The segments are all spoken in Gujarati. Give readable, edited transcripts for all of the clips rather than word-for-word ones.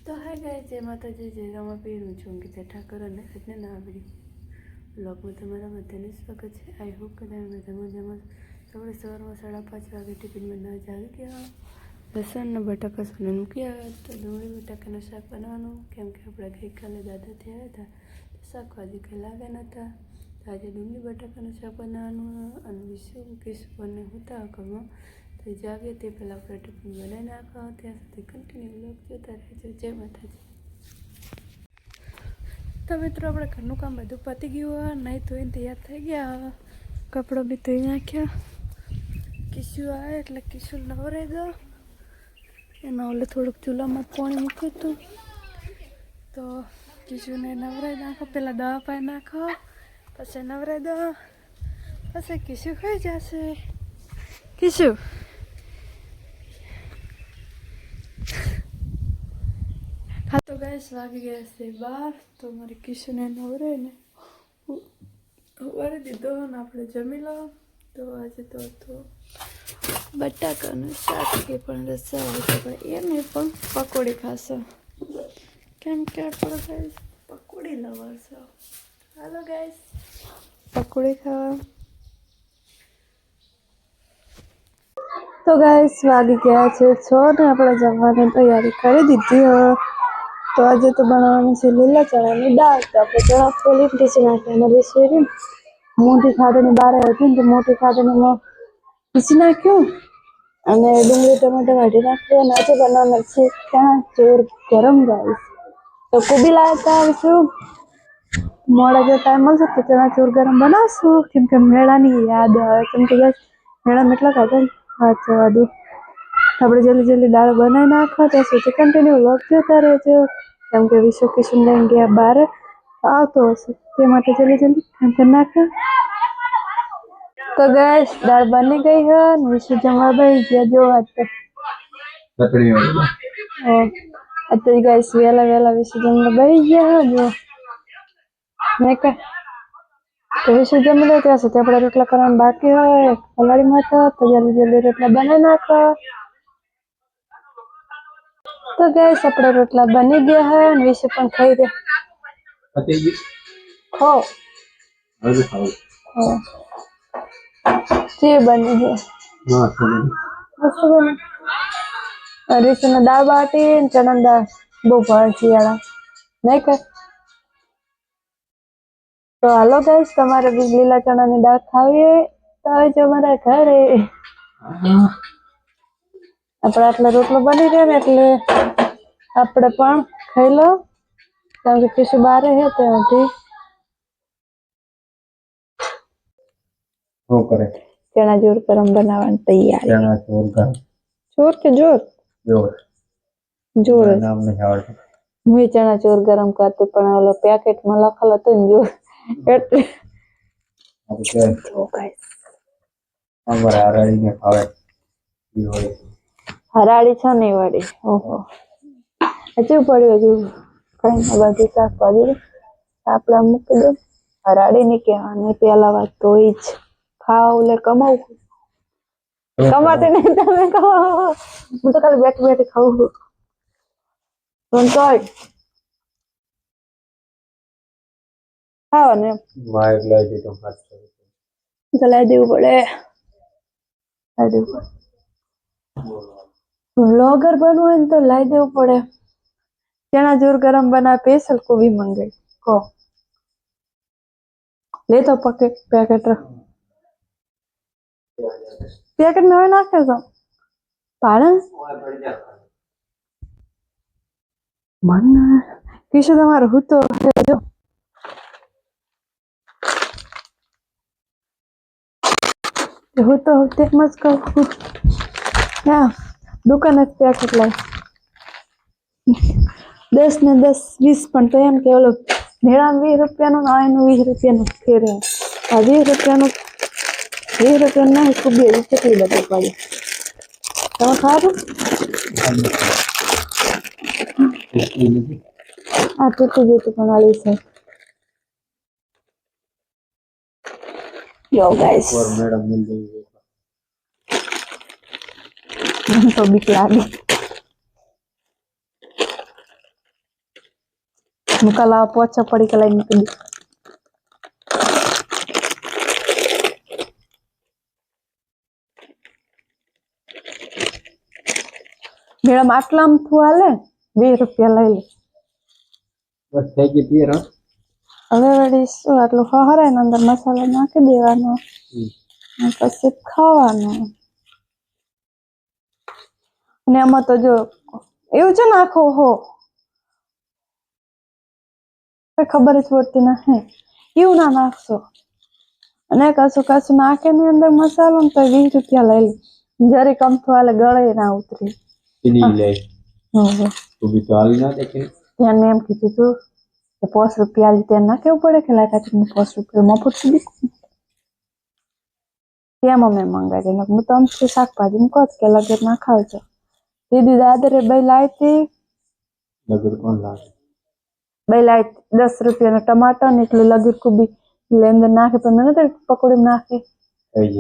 तो हाय गाइस, जय माता जी, जय रामा पीर છું કે ઠાકર અને આજને ના આવડી બ્લોગમાં તમારા બધાને સ્વાગત છે। આઈ હોપ કે તમે બધા મજામાં। સવારે સવારમાં 5:30 વાગે ટિફિનમાં ના જ આવી ગયા। લસણ ને બટાકા સોને મૂક્યા તો ડુંગળી બટાકાનું શાક બનાવવાનું, કેમ કે આપણે ગઈકાલે દાદાથી આવ્યા હતા તો શાકભાજી કંઈ લાવ્યા નહોતા, તો આજે ડુંગળી બટાકાનું શાક બનાવવાનું અને વિશું કિશું બંને હતા ઘરમાં। તો જાગે તે પહેલાં આપણે ટિફિન બનાવી નાખો, ત્યાં સુધી કન્ટિન્યુ બ્લોગ જોતા રહેજો। જય માતાજી। તો મિત્રો આપણે ઘરનું કામ બધું પતી ગયું, નહીં ધોઈને તૈયાર થઈ ગયા, કપડાં બી ધોઈ નાખ્યા। કિસ્યું આવે એટલે કિસ્યું નવરાઈ દો, એના ઓલે થોડુંક ચૂલામાં પાણી મૂક્યું હતું તો કિસ્યુને નવરાઈ નાખો, પહેલાં દવા પાઈ નાખો, પછી નવરાઈ દો, પછી કિસ્યું ખાઈ જશે। કિસ્યું હા તો ગેસ વાગી ગયા છે 12, તો મારી કિશુને નવરાય ને વાળી દીધો ને આપણે જમી લો। તો આજે તો બટાકાનું શાક કે પણ રસા હોય તો પણ એ નહીં પણ પકોડી ખાશો, કેમ કે આપણે ગાઈસ પકોડી લવર છો। હાલો ગાઈસ પકોડી ખાવા। તો ગાઈસ વાગી ગયા છે 6 ને આપણે જમવાની તૈયારી કરી દીધી। તો આજે તો બનાવવાની છે લીલા ચણાની દાળ। તો આપણે ચણા ફોલી પીસી નાખ્યા, બેસી મોટી ખાટોની બહાર હતી ને તો મોટી ખાટોનીમાં પીસી નાખ્યું અને ડુંગળી ટમેટા વાટી નાખ્યું। અને આજે બનાવવાનું છે ચણા ચોર ગરમ ગાઈસ। તો કોબી લાવતા આવીશું, મોડા જો ટાઈમ મળશે તો ચણા ચોર ગરમ બનાવશું, કેમ કે મેળાની યાદ આવે, કેમ કે ગાઈસ મેળામાં એટલા ખાતા હાથ જવા દો। આપણે જલ્દી જલ્દી દાળ બનાવી નાખો, ત્યાં સુધી કન્ટિન્યુ વ્લોગ જોતા રહેજો, કેમ કે વિશ્વ કિશન લઈને ગયા બહાર આવતો હશે તે માટે જલ્દી જલ્દી કામ કરી નાખો। તો ગાઈસ દાળ બની ગઈ છે ને વિશ્વ જમવા બેસી ગયા। જો આજ તો ગાઈસ વેલા વિશ્વ જમવા બેસી ગયા। જો મેં કઈ તો વિશ્વ જમી લે ત્યાં સુધી આપણે રોટલા કરવાનું બાકી હોય પલાળીમાં હતા, તો જલ્દી જલ્દી રોટલા બનાવી નાખો। તો ગાઈસ આપણે રોટલા બની ગયા હે અને વિશે પણ ખાઈ દે ખો જે બની છે મસ્ત બની। વિશે દાળ બાટી ચણા દાળ બહુ ભાવે શિયાળા નહીં કઈ। તો હાલો ગાઈસ તમારે બી લીલા ચણાની દાળ ખાવી તો આવજો અમારા ઘરે। આપણે આટલા રોટલો બની રહ્યા ને એટલે આપણે પણ ખાઈ લો, કેમ કે કિશુ બારે હે ત્યાંથી શું કરે ચણા જોર ગરમ બનાવવાની તૈયારી। ચણા ચોર ગરમ ચોર કે જોર જોર નામ નહીં આવડતું, હું ચણા ચોર ગરમ કરતી પણ ઓલો પેકેટમાં લખેલ હતું ને જોર એટલે હરાળી છે ને વાળી। ઓહો હજુ પડ્યું હજુ કઈ બધી શાકભાજી આપડા મૂકી દો, હરાળી ની કહેવાની પેલા વાત તો એ જ ખાવ લે કમાવું કમાતી નહીં તમે કહો, હું તો ખાલી બેઠી બેઠી ખાવું પણ તોય ખાવ ને તો લાવી દેવું પડે, વ્લોગર બનવું હોય ને તો લાવી દેવું પડે। ચણા જોર ગરમ બના સ્પેશિયલ કોબી મંગાઈ કહો લે તો પેકેટ પેકેટ में નાખે તો પાડે મન કિશો તમારો હું તો જો હું તો તેમ જ કહું ના દુકાન જ પેકેટ લાવ 10 ને 10 20 પણ તો એમ કે ઓલો મેળામાં 20 રૂપિયાનું ને આનું 20 રૂપિયાનું ફેર હે। 20 રૂપિયાનું ના કોબી કેટલી બધી પડી તમે ખાધું આ તૂટી જતું પણ આલી છે। યો ગાઈસ મેડમ મિલ ગઈ તો બીક લાગે। કલા પોચા પડી કલાઈ મૂકી દી મેડમ આટલામાં થું હાલે 20 રૂપિયા લઈ લે બસ થઈ ગઈ તીર હવે વળી શું આટલું હરાય ને અંદર મસાલો નાખી દેવાનો પછી ખાવાનું ને આમાં તો જો એવું છે નાખો હો કઈ ખબર જ પડતી નથી એવું ના નાખશો અને કશું નાખે ની અંદર મસાલો ને તો 20 રૂપિયા લઈ લે જરી કમથું હાલે ગળે ના ઉતરી પીડી લે તું બી ચાલી ના દેખે ત્યાં મેં એમ કીધું તું કે 5 રૂપિયા લી ત્યાં ના કેવું પડે કે લાયકા તમને 5 રૂપિયા મફત સુધી ત્યાં મેં મંગાવી દે હું તો આમથી શાકભાજી મૂકો કે લગર ના ખાવજો દીદી દાદરે બે લાયતી લગર કોણ લાગે બે લાય 10 રૂપિયાના ટમાટર ને એટલે લગીર કુબી અંદર નાખે પણ મને તો પકોડી નાખે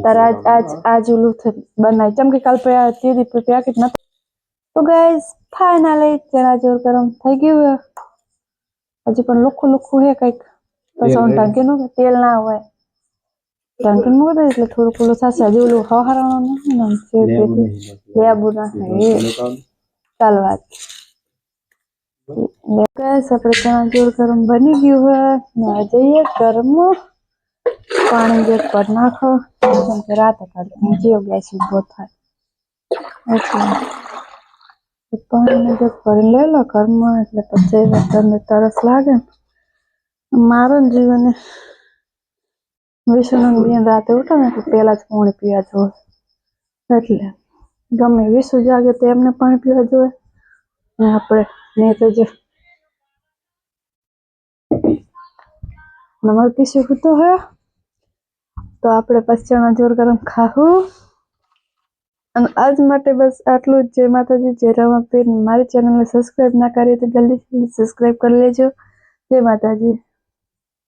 તારા આજ ઓલું બનાવી ચમ કે કાલ દીદી પેકેટ નથી તો ગાઈસ ફાઇનલી ચણા ચોર ગરમ થઈ ગયું હજી પણ લુખું હે કઈક પછી ટાંકી નું તેલ ના હોય ટાંકી મૂકી દે એટલે થોડું પેલું થશે હજી ઓલું હરાવાનું લેબુ ના ચાલ વાત ગેસ આપણે ચણા ચોર ગરમ બની ગયું હોય ના જઈએ ગરમ પાણી જે પર નાખો કેમ કે રાતે કાઢી જીવ ગેસ ઉભો થાય એટલે પાણી જે ભરી લઈ લો ઘરમાં એટલે પછી તમને તરસ લાગે ને મારો જીવન વિશુનું બેન રાતે ઉઠે ને એટલે પેલા જ પાણી પીવા જોવે એટલે ગમે વિશુ જાગે તો એમને પાણી પીવા જોવે ને આપણે ને તો જો નમક પીશું તો હે તો આપણે પછી ચણા ચોર ગરમ ખાવું અને આજ માટે બસ આટલું જ જય માતાજી જય રામાપીર મારી ચેનલને સબસ્ક્રાઇબ ના કરી તો જલ્દી સબસ્ક્રાઇબ કરી લેજો જય માતાજી